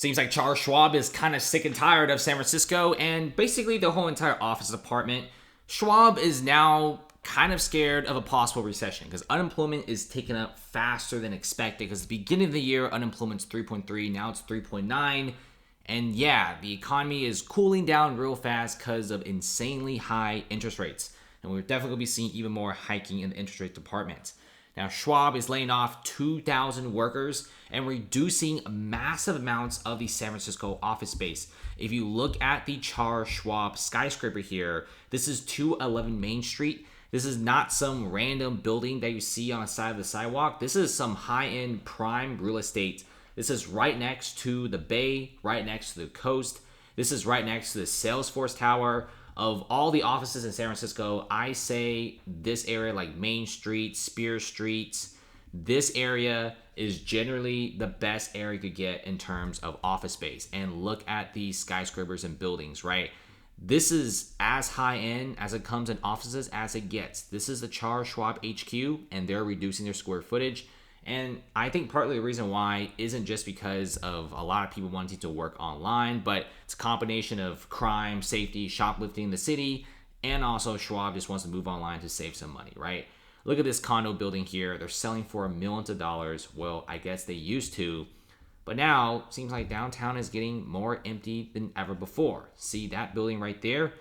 Seems like Charles Schwab is kind of sick and tired of San Francisco and basically the whole entire office department. Schwab is now kind of scared of a possible recession because unemployment is taking up faster than expected because at the beginning of the year, unemployment's 3.3, now it's 3.9. And yeah, the economy is cooling down real fast because of insanely high interest rates. And we're definitely going to be seeing even more hiking in the interest rate department. Now, Schwab is laying off 2,000 workers and reducing massive amounts of the San Francisco office space. If you look at the Charles Schwab skyscraper here, this is 211 Main Street. This is not some random building that you see on the side of the sidewalk. This is some high-end prime real estate. This is right next to the bay, right next to the coast. This is right next to the Salesforce Tower. Of all the offices in San Francisco, I say this area like Main Street, Spear Street, this area is generally the best area you could get in terms of office space. And look at these skyscrapers and buildings, right? This is as high end as it comes in offices as it gets. This is the Charles Schwab HQ, and they're reducing their square footage. And I think partly the reason why isn't just because of a lot of people wanting to work online, but it's a combination of crime, safety, shoplifting in the city, and also Schwab just wants to move online to save some money, right? Look at this condo building here. They're selling for millions of dollars. Well, I guess they used to. But now, it seems like downtown is getting more empty than ever before. See that building right there?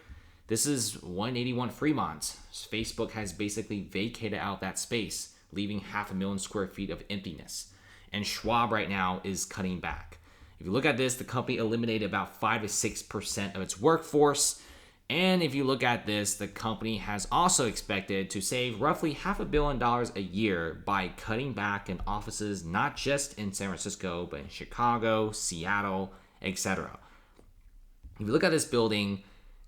This is 181 Fremont. Facebook has basically vacated out that space, leaving 500,000 square feet of emptiness. And Schwab right now is cutting back. If you look at this, the company eliminated about 5 to 6% of its workforce. And if you look at this, the company has also expected to save roughly $500 million a year by cutting back in offices, not just in San Francisco, but in Chicago, Seattle, etc. If you look at this building,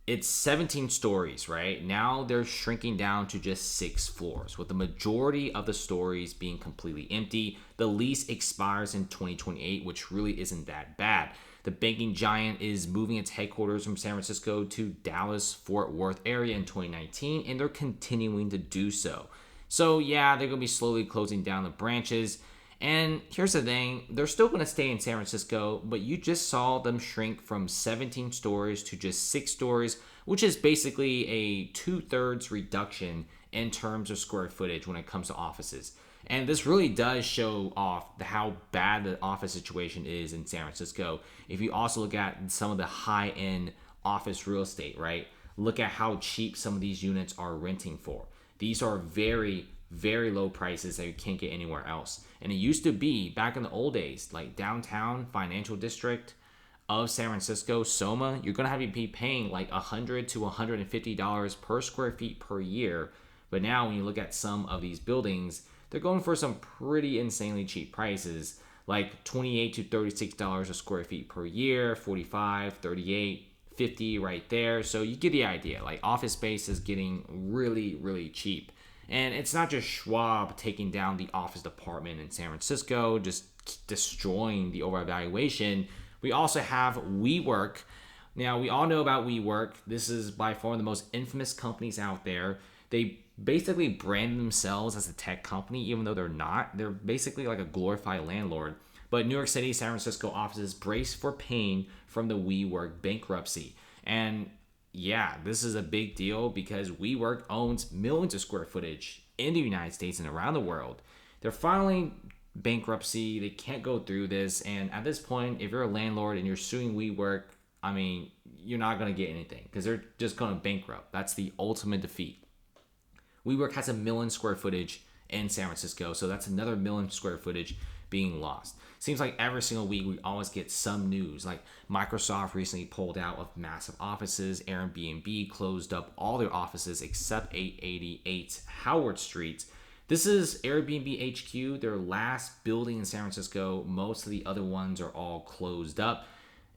it's 17 stories, right? Now they're shrinking down to just 6 floors, with the majority of the stories being completely empty. The lease expires in 2028, which really isn't that bad. The banking giant is moving its headquarters from San Francisco to Dallas-Fort Worth area in 2019, and they're continuing to do so. So yeah, they're going to be slowly closing down the branches. And here's the thing, they're still going to stay in San Francisco, but you just saw them shrink from 17 stories to just 6 stories, which is basically a 2/3 reduction in terms of square footage when it comes to offices. And this really does show off how bad the office situation is in San Francisco. If you also look at some of the high-end office real estate, right? Look at how cheap some of these units are renting for. These are very, very low prices that you can't get anywhere else. And it used to be, back in the old days, like downtown financial district of San Francisco, Soma, you're going to have to be paying like $100 to $150 per square feet per year. But now when you look at some of these buildings, they're going for some pretty insanely cheap prices, like $28 to $36 a square feet per year, 45, 38, 50 right there. So you get the idea. Like office space is getting really, really cheap. And it's not just Schwab taking down the office department in San Francisco, just destroying the overvaluation. We also have WeWork. Now, we all know about WeWork. This is by far the most infamous companies out there. They basically brand themselves as a tech company, even though they're not. They're basically like a glorified landlord. But New York City, San Francisco offices brace for pain from the WeWork bankruptcy. And yeah, this is a big deal because WeWork owns millions of square footage in the United States and around the world. They're filing bankruptcy. They can't go through this. And at this point, if you're a landlord and you're suing WeWork, I mean, you're not going to get anything because they're just going to bankrupt. That's the ultimate defeat. WeWork has 1 million square footage in San Francisco, so that's another 1 million square footage being lost. Seems like every single week we always get some news, like Microsoft recently pulled out of massive offices, Airbnb closed up all their offices except 888 Howard Street. This is Airbnb HQ, their last building in San Francisco. Most of the other ones are all closed up.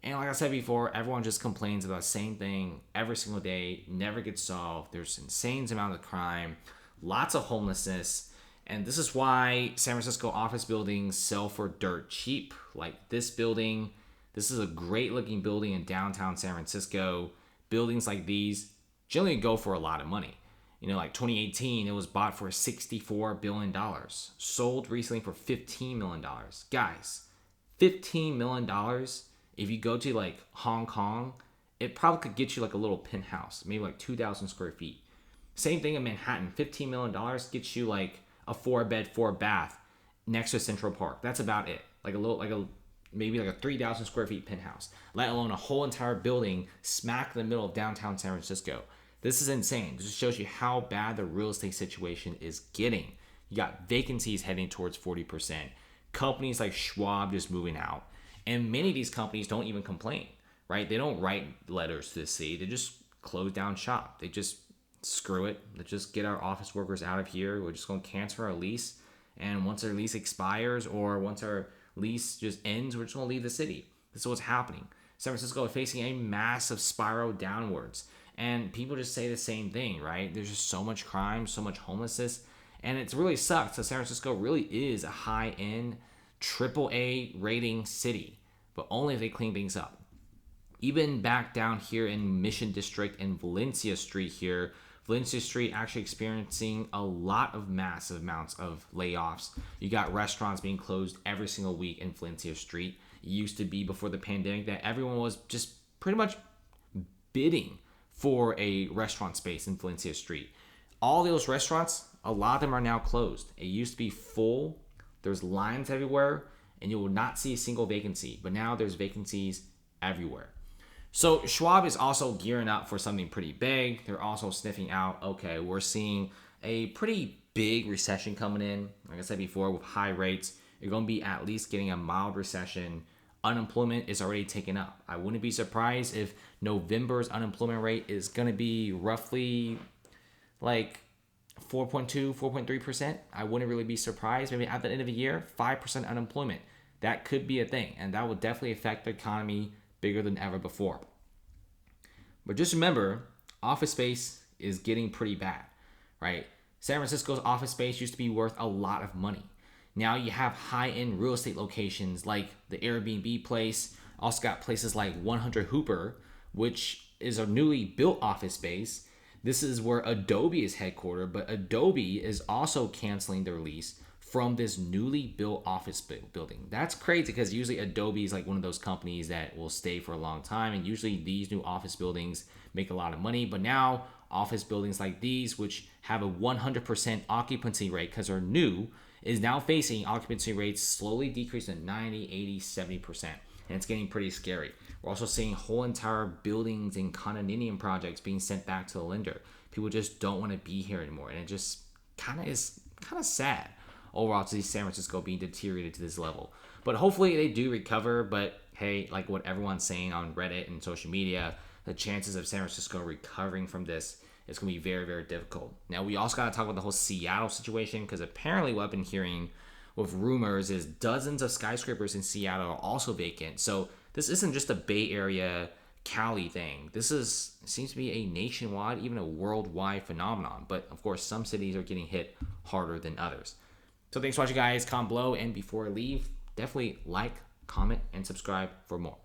And like I said before, everyone just complains about the same thing every single day, never gets solved. There's insane amount of crime, lots of homelessness. And this is why San Francisco office buildings sell for dirt cheap. Like this building, this is a great looking building in downtown San Francisco. Buildings like these generally go for a lot of money. You know, like 2018, it was bought for $64 billion. Sold recently for $15 million. Guys, $15 million If you go to like Hong Kong, it probably could get you like a little penthouse, maybe like 2,000 square feet. Same thing in Manhattan, $15 million gets you like a 4-bed, 4-bath next to Central Park. That's about it. Like a little, maybe like a 3,000 square feet penthouse, let alone a whole entire building smack in the middle of downtown San Francisco. This is insane. This just shows you how bad the real estate situation is getting. You got vacancies heading towards 40%. Companies like Schwab just moving out. And many of these companies don't even complain, right? They don't write letters to the city. They just close down shop. They just screw it. Let's just get our office workers out of here. We're just going to cancel our lease. And once our lease expires or once our lease just ends, we're just going to leave the city. This is what's happening. San Francisco is facing a massive spiral downwards. And people just say the same thing, right? There's just so much crime, so much homelessness. And it really sucks. So San Francisco really is a high-end AAA rating city, but only if they clean things up. Even back down here in Mission District and Valencia Street here, Valencia Street actually experiencing a lot of massive amounts of layoffs. You got restaurants being closed every single week in Valencia Street. It used to be before the pandemic that everyone was just pretty much bidding for a restaurant space in Valencia Street. All those restaurants, a lot of them are now closed. It used to be full. There's lines everywhere, and you will not see a single vacancy. But now there's vacancies everywhere. So Schwab is also gearing up for something pretty big. They're also sniffing out, okay, we're seeing a pretty big recession coming in. Like I said before, with high rates, you're going to be at least getting a mild recession. Unemployment is already taken up. I wouldn't be surprised if November's unemployment rate is going to be roughly like 4.2, 4.3%. I wouldn't really be surprised. Maybe at the end of the year, 5% unemployment. That could be a thing, and that would definitely affect the economy bigger than ever before. But just remember, office space is getting pretty bad, right? San Francisco's office space used to be worth a lot of money. Now you have high-end real estate locations like the Airbnb place. Also got places like 100 Hooper, which is a newly built office space. This is where Adobe is headquartered, but Adobe is also canceling their lease from this newly built office building. That's crazy because usually Adobe is like one of those companies that will stay for a long time, and usually these new office buildings make a lot of money. But now office buildings like these, which have a 100% occupancy rate because they're new, is now facing occupancy rates slowly decreasing to 90, 80, 70%. And it's getting pretty scary. We're also seeing whole entire buildings and condominium projects being sent back to the lender. People just don't want to be here anymore. And it just kind of sad overall to see San Francisco being deteriorated to this level. But hopefully they do recover. But hey, like what everyone's saying on Reddit and social media, the chances of San Francisco recovering from this is going to be very, very difficult. Now, we also got to talk about the whole Seattle situation because apparently what I've been hearing with rumors is dozens of skyscrapers in Seattle are also vacant. So this isn't just a Bay Area, Cali thing. This seems to be a nationwide, even a worldwide phenomenon. But of course, some cities are getting hit harder than others. So thanks for watching, guys. Comment below. And before I leave, definitely like, comment, and subscribe for more.